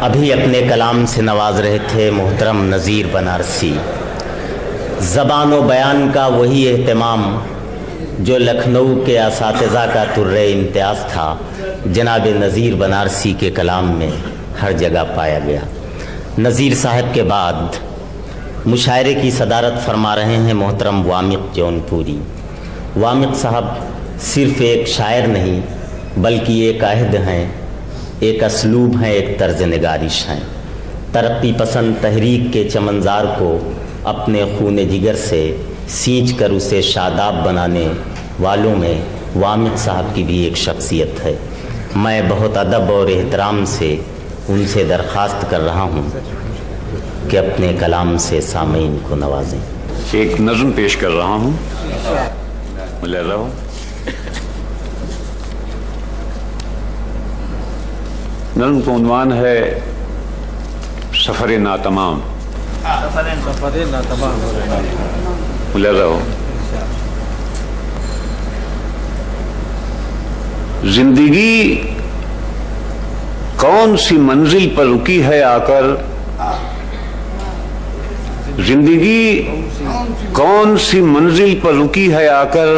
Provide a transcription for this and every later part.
ابھی اپنے کلام سے نواز رہے تھے محترم نذیر بنارسی. زبان و بیان کا وہی اہتمام جو لکھنؤ کے اساتذہ کا طرِ امتیاز تھا جناب نذیر بنارسی کے کلام میں ہر جگہ پایا گیا. نذیر صاحب کے بعد مشاعرے کی صدارت فرما رہے ہیں محترم وامق جونپوری. وامق صاحب صرف ایک شاعر نہیں بلکہ ایک عہد ہیں، ایک اسلوب ہیں، ایک طرز نگارش ہیں. ترقی پسند تحریک کے چمنزار کو اپنے خون جگر سے سینچ کر اسے شاداب بنانے والوں میں وامق صاحب کی بھی ایک شخصیت ہے. میں بہت ادب اور احترام سے ان سے درخواست کر رہا ہوں کہ اپنے کلام سے سامعین کو نوازیں. ایک نظم پیش کر رہا ہوں. ملے رہو. نظم کا عنوان ہے سفر ناتمام. ملے رہو. زندگی کون سی منزل پر رکی ہے آ کر، زندگی کون سی منزل پر رکی ہے آ کر،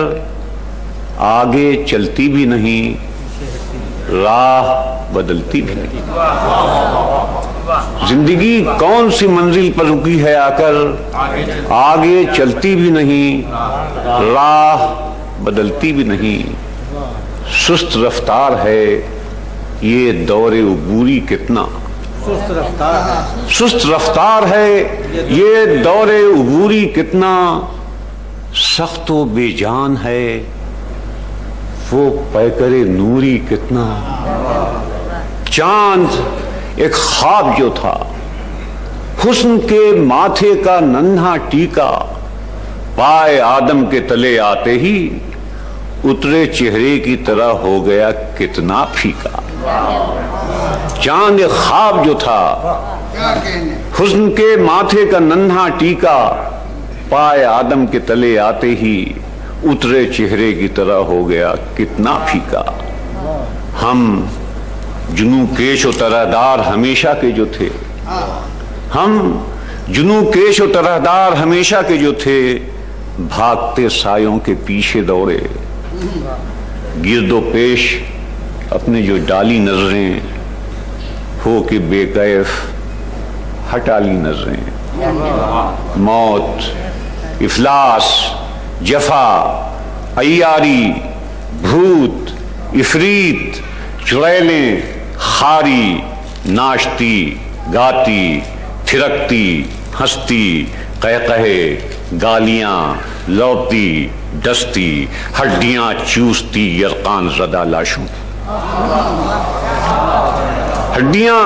آگے چلتی بھی نہیں راہ بدلتی بھی نہیں. زندگی کون سی منزل پر رکی ہے آ کر، آگے چلتی بھی نہیں راہ بدلتی بھی نہیں. سست رفتار ہے یہ دور عبوری کتنا، سست رفتار ہے یہ دور عبوری کتنا، سخت و بے جان ہے وہ پیکر نوری کتنا. چاند ایک خواب جو تھا، حسن کے ماتھے کا ننھا ٹیکا، پائے آدم کے تلے آتے ہی اترے چہرے کی طرح ہو گیا کتنا پھیکا. چاند ایک خواب جو تھا، حسن کے ماتھے کا ننھا ٹیکا، پائے آدم کے تلے آتے ہی اترے چہرے کی طرح ہو گیا کتنا پھیکا. ہم جنوں کیش و طرحدار ہمیشہ کے جو تھے، ہم جنوں کیش و طرحدار ہمیشہ کے جو تھے، بھاگتے سایوں کے پیچھے دوڑے. گرد و پیش اپنے جو ڈالی نظریں، ہو کے بے کیف ہٹا لی نظریں. موت، افلاس، جفا، عیاری، بھوت، عفریت، چڑیلیں، خاری، ناشتی، گاتی، تھرکتی، ہستی، قہقہے، گالیاں، لوٹتی، ڈستی، ہڈیاں چوستی یرقان زدہ لاشوں. ہڈیاں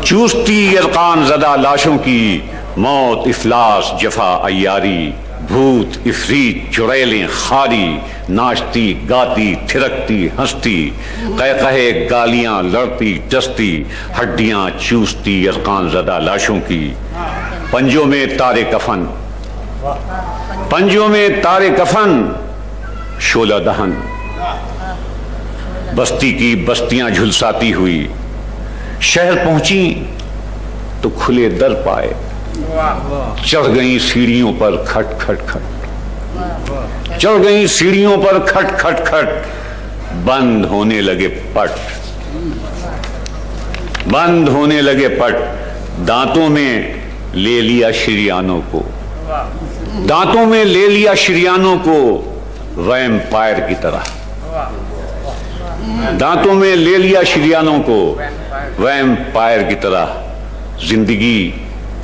چوستی یرقان زدہ لاشوں کی. موت، افلاس، جفا، عیاری، بھوت، عفریت، چڑیلیں، خاری، ناشتی، گاتی، تھرکتی، ہستی، قہقہے، گالیاں، لڑتی، ڈستی، ہڈیاں چوستی یرقان زدہ لاشوں کی. پنجوں میں تارے کفن، پنجوں میں تارے کفن، شعلہ دہن. بستی کی بستیاں جھلساتی ہوئی شہر پہنچی تو کھلے در پائے. چڑھ گئیں سیڑھیوں پر کھٹ کھٹ کھٹ، چڑھ گئیں سیڑھیوں پر کھٹ کھٹ کھٹ، بند ہونے لگے پٹ، بند ہونے لگے پٹ. دانتوں میں لے لیا شریانوں کو، دانتوں میں لے لیا شریانوں کو، ویمپائر کی طرح. دانتوں میں لے لیا شریانوں کو، ویمپائر کی طرح. زندگی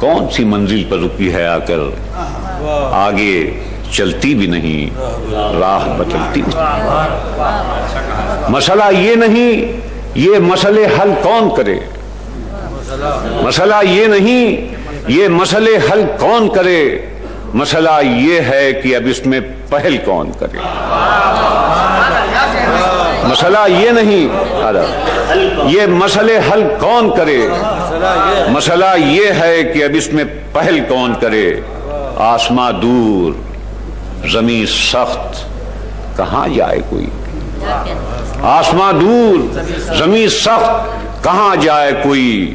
کون سی منزل پر رکی ہے آ کر، آگے چلتی بھی نہیں راہ بدلتی بھی نہیں. مسئلہ یہ نہیں یہ مسئلے حل کون کرے، مسئلہ یہ نہیں یہ مسئلے حل کون کرے، مسئلہ یہ ہے کہ اب اس میں پہل کون کرے. مسئلہ یہ نہیں یہ مسئلے حل کون کرے، مسئلہ یہ ہے کہ اب اس میں پہل کون کرے. آسماں دور زمین سخت کہاں جائے کوئی، آسماں دور زمین سخت کہاں جائے کوئی.